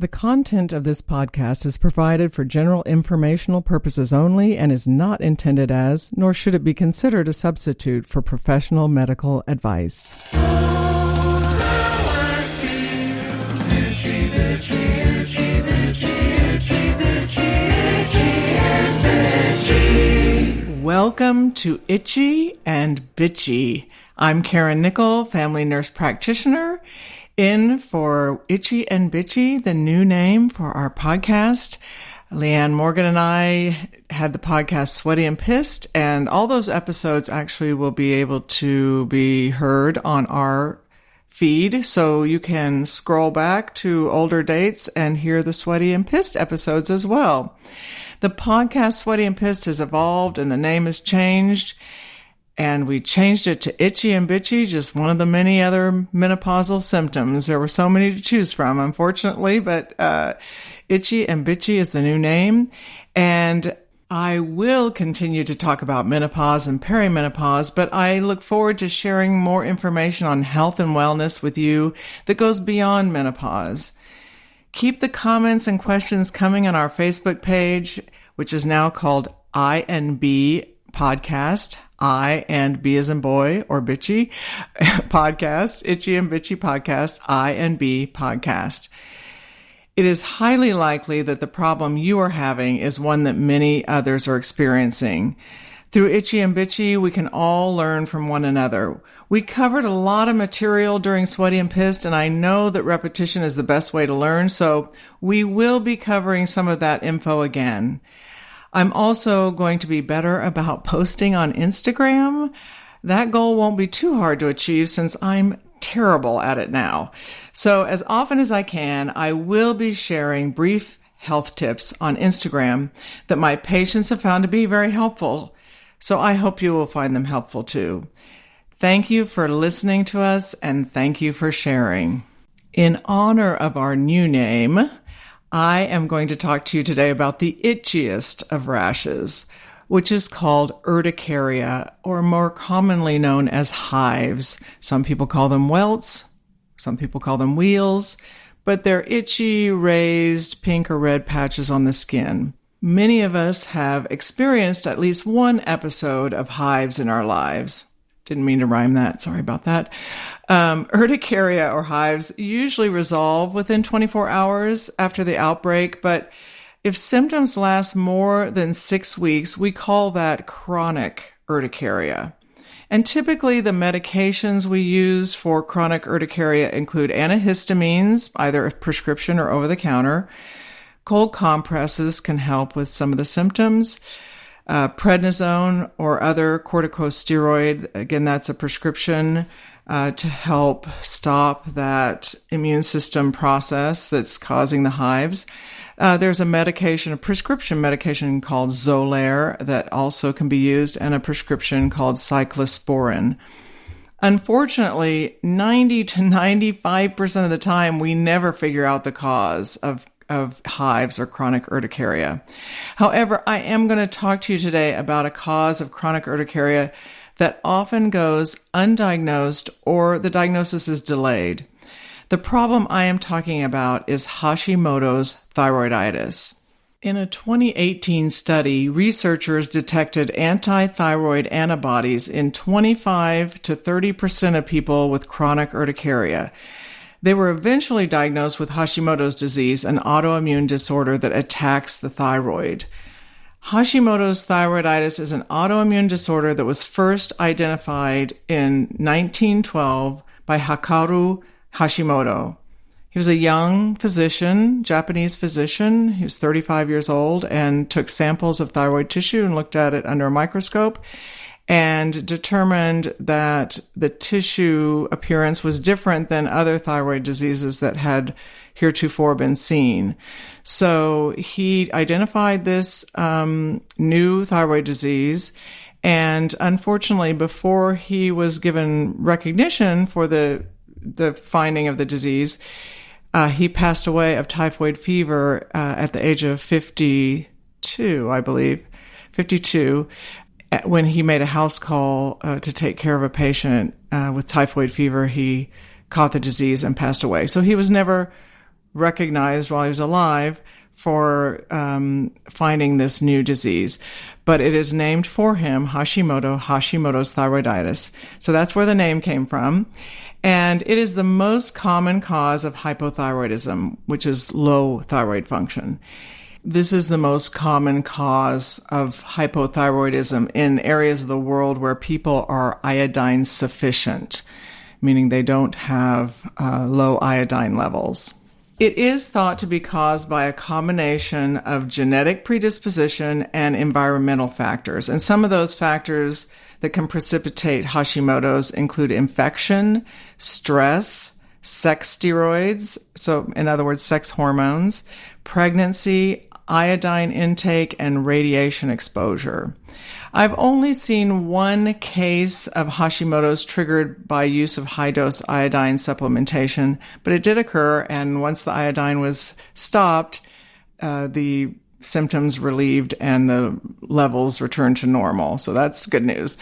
The content of this podcast is provided for general informational purposes only and is not intended as, nor should it be considered a substitute for professional medical advice. Welcome to Itchy and Bitchy. I'm Karen Nickel, family nurse practitioner, in for Itchy and Bitchy, the new name for our podcast. Leanne Morgan and I had the podcast Sweaty and Pissed, and all those episodes actually will be able to be heard on our feed, so you can scroll back to older dates and hear the Sweaty and Pissed episodes as well. The podcast Sweaty and Pissed has evolved and the name has changed, and we changed it to Itchy and Bitchy, just one of the many other menopausal symptoms. There were so many to choose from, unfortunately, but Itchy and Bitchy is the new name. And I will continue to talk about menopause and perimenopause, but I look forward to sharing more information on health and wellness with you that goes beyond menopause. Keep the comments and questions coming on our Facebook page, which is now called I&B Podcast. I and B as in boy or bitchy podcast, Itchy and Bitchy podcast, I and B podcast. It is highly likely that the problem you are having is one that many others are experiencing. Through Itchy and Bitchy, we can all learn from one another. We covered a lot of material during Sweaty and Pissed, and I know that repetition is the best way to learn, so we will be covering some of that info again. I'm also going to be better about posting on Instagram. That goal won't be too hard to achieve since I'm terrible at it now. So as often as I can, I will be sharing brief health tips on Instagram that my patients have found to be very helpful. So I hope you will find them helpful too. Thank you for listening to us and thank you for sharing. In honor of our new name, I am going to talk to you today about the itchiest of rashes, which is called urticaria, or more commonly known as hives. Some people call them welts, some people call them wheals, but they're itchy, raised pink or red patches on the skin. Many of us have experienced at least one episode of hives in our lives. Didn't mean to rhyme that. Sorry about that. Urticaria or hives usually resolve within 24 hours after the outbreak, but if symptoms last more than 6 weeks, we call that chronic urticaria. And typically the medications we use for chronic urticaria include antihistamines, either a prescription or over-the-counter. Cold compresses can help with some of the symptoms. Prednisone or other corticosteroid, again, that's a prescription to help stop that immune system process that's causing the hives. There's a prescription medication called Xolair that also can be used, and a prescription called cyclosporin. Unfortunately, 90 to 95% of the time, we never figure out the cause of hives or chronic urticaria. However, I am going to talk to you today about a cause of chronic urticaria that often goes undiagnosed or the diagnosis is delayed. The problem I am talking about is Hashimoto's thyroiditis. In a 2018 study, researchers detected anti-thyroid antibodies in 25 to 30% of people with chronic urticaria. They were eventually diagnosed with Hashimoto's disease, an autoimmune disorder that attacks the thyroid. Hashimoto's thyroiditis is an autoimmune disorder that was first identified in 1912 by Hikaru Hashimoto. He was a young physician, Japanese physician. He was 35 years old and took samples of thyroid tissue and looked at it under a microscope and determined that the tissue appearance was different than other thyroid diseases that had heretofore been seen. So he identified this new thyroid disease, and unfortunately, before he was given recognition for the finding of the disease, he passed away of typhoid fever at the age of 52, I believe, 52, when he made a house call to take care of a patient with typhoid fever. He caught the disease and passed away. So he was never recognized while he was alive for finding this new disease. But it is named for him, Hashimoto's thyroiditis. So that's where the name came from. And it is the most common cause of hypothyroidism, which is low thyroid function. This is the most common cause of hypothyroidism in areas of the world where people are iodine sufficient, meaning they don't have low iodine levels. It is thought to be caused by a combination of genetic predisposition and environmental factors. And some of those factors that can precipitate Hashimoto's include infection, stress, sex steroids, so in other words, sex hormones, pregnancy, iodine intake, and radiation exposure. I've only seen one case of Hashimoto's triggered by use of high-dose iodine supplementation, but it did occur, and once the iodine was stopped, the symptoms relieved and the levels returned to normal. So that's good news.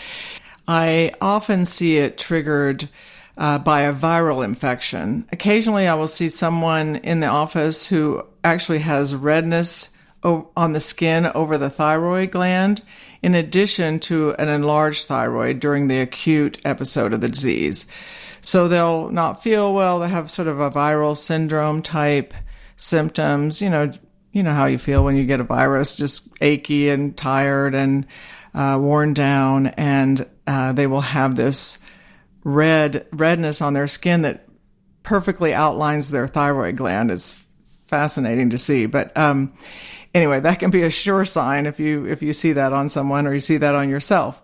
I often see it triggered by a viral infection. Occasionally, I will see someone in the office who actually has redness on the skin over the thyroid gland, in addition to an enlarged thyroid during the acute episode of the disease. So they'll not feel well. They have sort of a viral syndrome type symptoms. You know how you feel when you get a virus, just achy and tired and worn down. And they will have this redness on their skin that perfectly outlines their thyroid gland. It's fascinating to see. But anyway, that can be a sure sign if you see that on someone or you see that on yourself.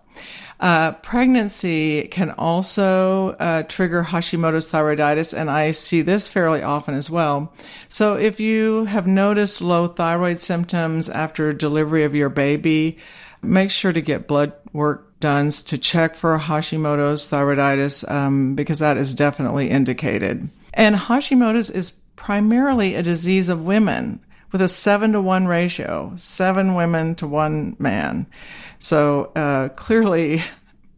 Pregnancy can also trigger Hashimoto's thyroiditis, and I see this fairly often as well. So if you have noticed low thyroid symptoms after delivery of your baby, make sure to get blood work done to check for Hashimoto's thyroiditis, because that is definitely indicated. And Hashimoto's is primarily a disease of women, with a 7-to-1 ratio, 7 women to 1 man. So clearly,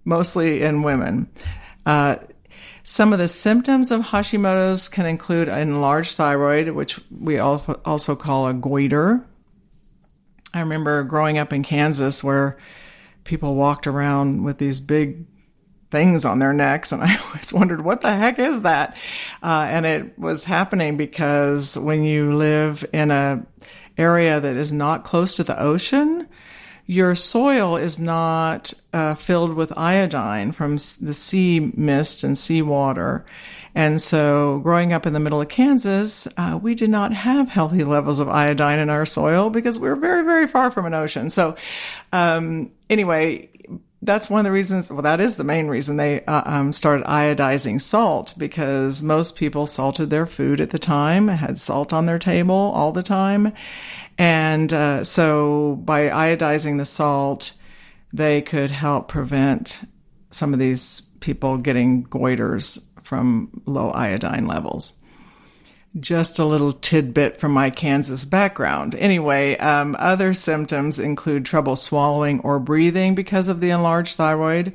mostly in women. Some of the symptoms of Hashimoto's can include an enlarged thyroid, which we also call a goiter. I remember growing up in Kansas where people walked around with these big things on their necks, and I always wondered, what the heck is that? And it was happening because when you live in an area that is not close to the ocean, your soil is not filled with iodine from the sea mist and seawater. And so growing up in the middle of Kansas, we did not have healthy levels of iodine in our soil because we were very, very far from an ocean. So anyway, that's one of the reasons, well, that is the main reason they started iodizing salt, because most people salted their food at the time, had salt on their table all the time. And so by iodizing the salt, they could help prevent some of these people getting goiters from low iodine levels. Just a little tidbit from my Kansas background. Anyway, other symptoms include trouble swallowing or breathing because of the enlarged thyroid.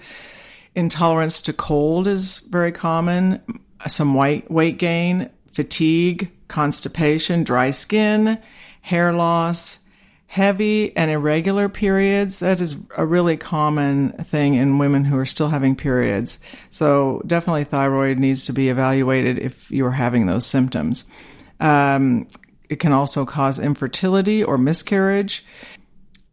Intolerance to cold is very common. Some weight gain, fatigue, constipation, dry skin, hair loss, heavy and irregular periods. That is a really common thing in women who are still having periods. So definitely thyroid needs to be evaluated if you are having those symptoms. It can also cause infertility or miscarriage.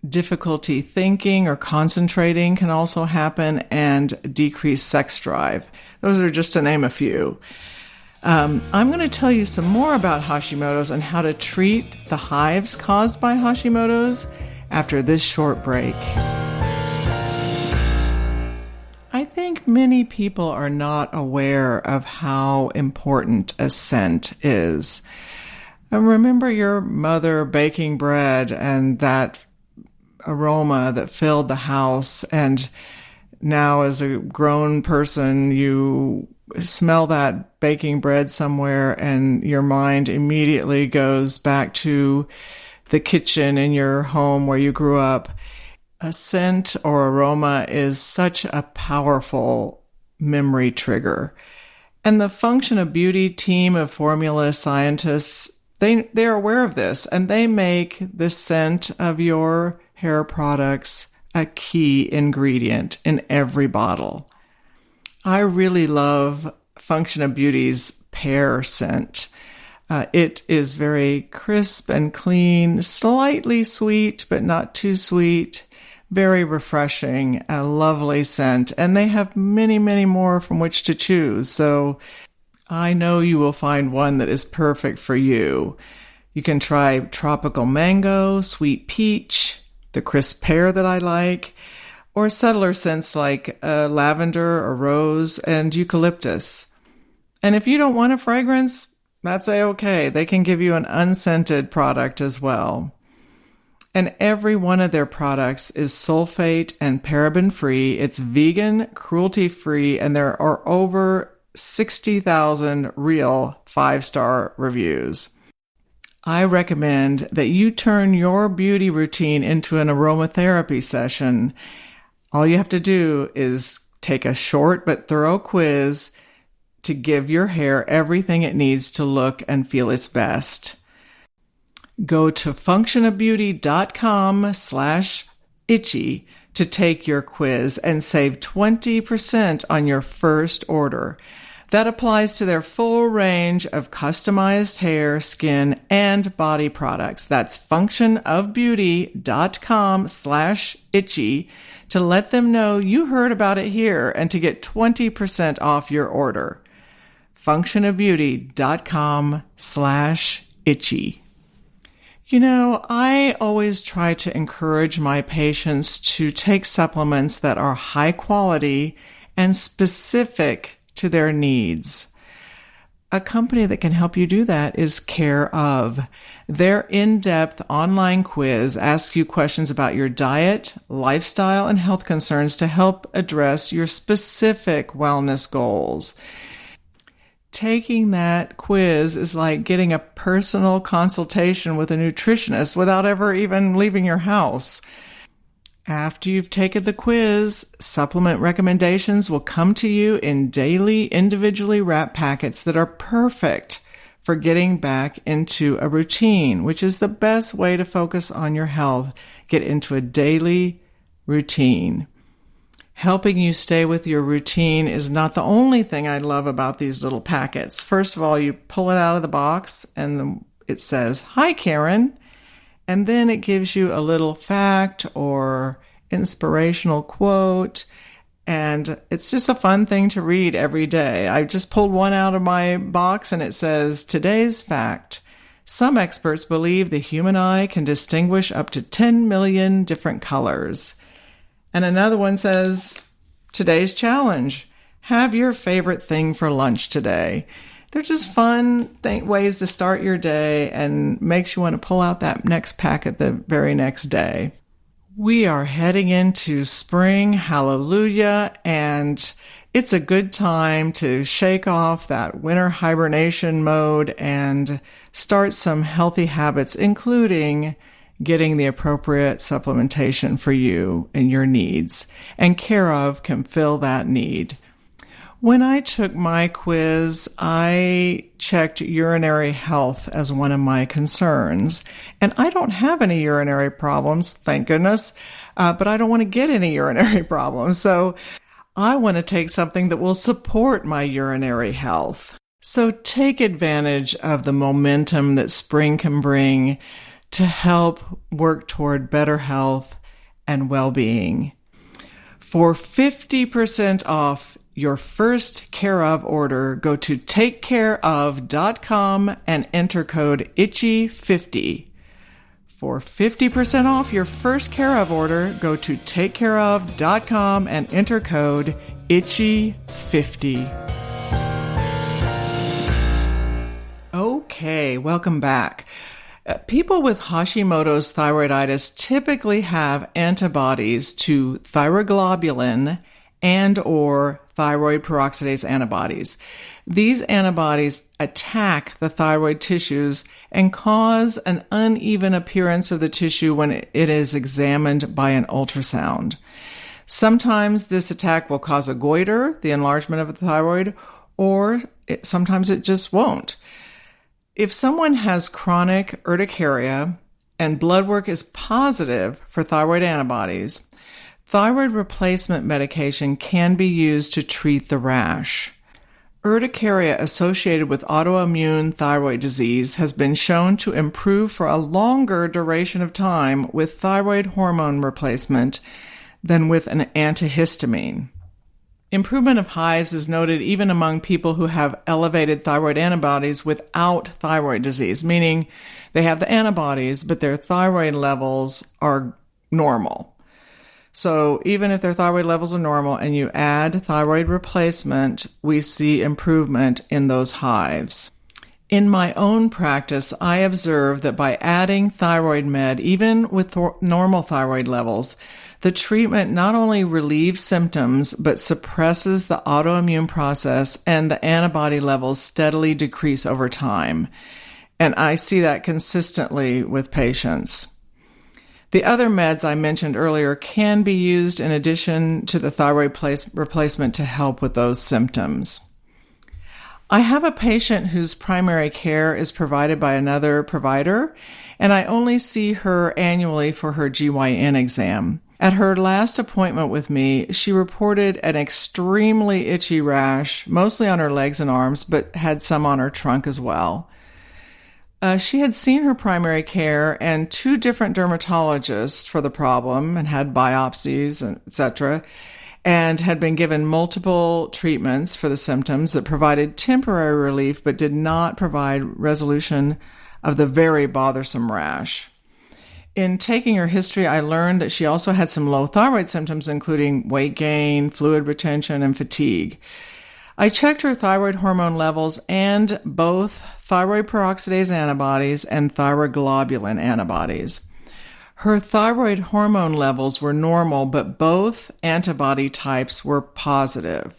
Difficulty thinking or concentrating can also happen, and decreased sex drive. Those are just to name a few. I'm going to tell you some more about Hashimoto's and how to treat the hives caused by Hashimoto's after this short break. I think many people are not aware of how important a scent is. Remember your mother baking bread and that aroma that filled the house, and now as a grown person, you smell that baking bread somewhere and your mind immediately goes back to the kitchen in your home where you grew up. A scent or aroma is such a powerful memory trigger. And the Function of Beauty team of formula scientists, they're aware of this, and they make the scent of your hair products a key ingredient in every bottle. I really love Function of Beauty's pear scent. It is very crisp and clean, slightly sweet, but not too sweet. Very refreshing, a lovely scent. And they have many, many more from which to choose. So I know you will find one that is perfect for you. You can try tropical mango, sweet peach, the crisp pear that I like, or subtler scents like lavender or rose and eucalyptus. And if you don't want a fragrance, that's okay. They can give you an unscented product as well. And every one of their products is sulfate and paraben free. It's vegan, cruelty free, and there are over 60,000 real 5-star reviews. I recommend that you turn your beauty routine into an aromatherapy session. All you have to do is take a short but thorough quiz to give your hair everything it needs to look and feel its best. Go to functionofbeauty.com/itchy to take your quiz and save 20% on your first order. That applies to their full range of customized hair, skin, and body products. That's functionofbeauty.com/itchy to let them know you heard about it here and to get 20% off your order. functionofbeauty.com/itchy. You know, I always try to encourage my patients to take supplements that are high quality and specific to their needs. A company that can help you do that is Care Of. Their in-depth online quiz asks you questions about your diet, lifestyle, and health concerns to help address your specific wellness goals. Taking that quiz is like getting a personal consultation with a nutritionist without ever even leaving your house. After you've taken the quiz, supplement recommendations will come to you in daily, individually wrapped packets that are perfect for getting back into a routine, which is the best way to focus on your health. Get into a daily routine. Helping you stay with your routine is not the only thing I love about these little packets. First of all, you pull it out of the box and it says, "Hi, Karen." And then it gives you a little fact or inspirational quote. And it's just a fun thing to read every day. I just pulled one out of my box and it says, "Today's fact. Some experts believe the human eye can distinguish up to 10 million different colors." And another one says, "Today's challenge. Have your favorite thing for lunch today." They're just fun ways to start your day and makes you want to pull out that next packet the very next day. We are heading into spring, hallelujah, and it's a good time to shake off that winter hibernation mode and start some healthy habits, including getting the appropriate supplementation for you and your needs. And Care Of can fill that need. When I took my quiz, I checked urinary health as one of my concerns. And I don't have any urinary problems, thank goodness, but I don't want to get any urinary problems. So I want to take something that will support my urinary health. So take advantage of the momentum that spring can bring to help work toward better health and well-being. For 50% off your first Care Of order, go to takecareof.com and enter code ITCHY50. For 50% off your first Care Of order, go to takecareof.com and enter code ITCHY50. Okay, welcome back. People with Hashimoto's thyroiditis typically have antibodies to thyroglobulin and or thyroid peroxidase antibodies. These antibodies attack the thyroid tissues and cause an uneven appearance of the tissue when it is examined by an ultrasound. Sometimes this attack will cause a goiter, the enlargement of the thyroid, or sometimes it just won't. If someone has chronic urticaria and blood work is positive for thyroid antibodies, thyroid replacement medication can be used to treat the rash. Urticaria associated with autoimmune thyroid disease has been shown to improve for a longer duration of time with thyroid hormone replacement than with an antihistamine. Improvement of hives is noted even among people who have elevated thyroid antibodies without thyroid disease, meaning they have the antibodies, but their thyroid levels are normal. So even if their thyroid levels are normal and you add thyroid replacement, we see improvement in those hives. In my own practice, I observe that by adding thyroid med, even with normal thyroid levels, the treatment not only relieves symptoms, but suppresses the autoimmune process and the antibody levels steadily decrease over time. And I see that consistently with patients. The other meds I mentioned earlier can be used in addition to the thyroid replacement to help with those symptoms. I have a patient whose primary care is provided by another provider, and I only see her annually for her GYN exam. At her last appointment with me, she reported an extremely itchy rash, mostly on her legs and arms, but had some on her trunk as well. She had seen her primary care and 2 different dermatologists for the problem and had biopsies, etc., and had been given multiple treatments for the symptoms that provided temporary relief but did not provide resolution of the very bothersome rash. In taking her history, I learned that she also had some low thyroid symptoms, including weight gain, fluid retention, and fatigue. I checked her thyroid hormone levels and both thyroid peroxidase antibodies and thyroglobulin antibodies. Her thyroid hormone levels were normal, but both antibody types were positive.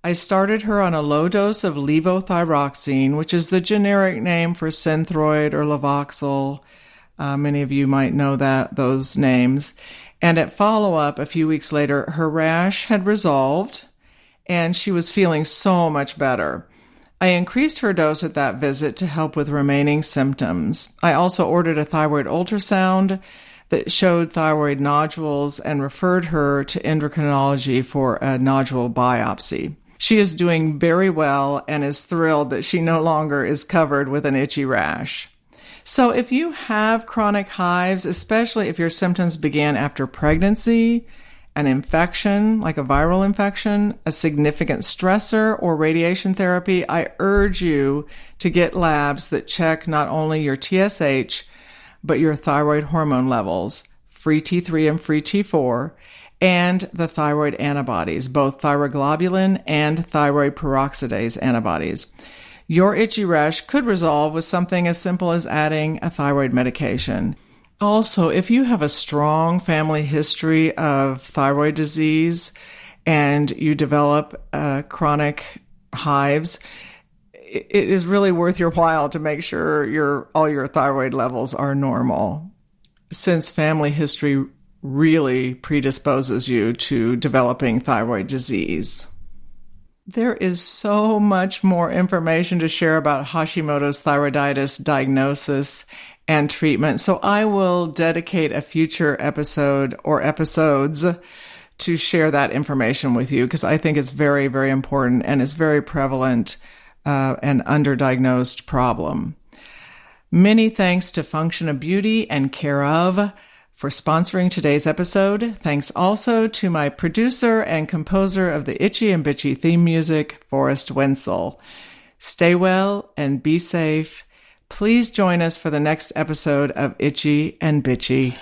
I started her on a low dose of levothyroxine, which is the generic name for Synthroid or Levoxyl. Many of you might know those names. And at follow-up, a few weeks later, her rash had resolved, and she was feeling so much better. I increased her dose at that visit to help with remaining symptoms. I also ordered a thyroid ultrasound that showed thyroid nodules and referred her to endocrinology for a nodule biopsy. She is doing very well and is thrilled that she no longer is covered with an itchy rash. So if you have chronic hives, especially if your symptoms began after pregnancy, an infection, like a viral infection, a significant stressor, or radiation therapy, I urge you to get labs that check not only your TSH, but your thyroid hormone levels, free T3 and free T4, and the thyroid antibodies, both thyroglobulin and thyroid peroxidase antibodies. Your itchy rash could resolve with something as simple as adding a thyroid medication. Also, if you have a strong family history of thyroid disease and you develop chronic hives, it is really worth your while to make sure all your thyroid levels are normal, since family history really predisposes you to developing thyroid disease. There is so much more information to share about Hashimoto's thyroiditis diagnosis and treatment, so I will dedicate a future episode or episodes to share that information with you, because I think it's very, very important and it's very prevalent and underdiagnosed problem. Many thanks to Function of Beauty and Care of for sponsoring today's episode. Thanks also to my producer and composer of the Itchy and Bitchy theme music, Forrest Wenzel. Stay well and be safe. Please join us for the next episode of Itchy and Bitchy.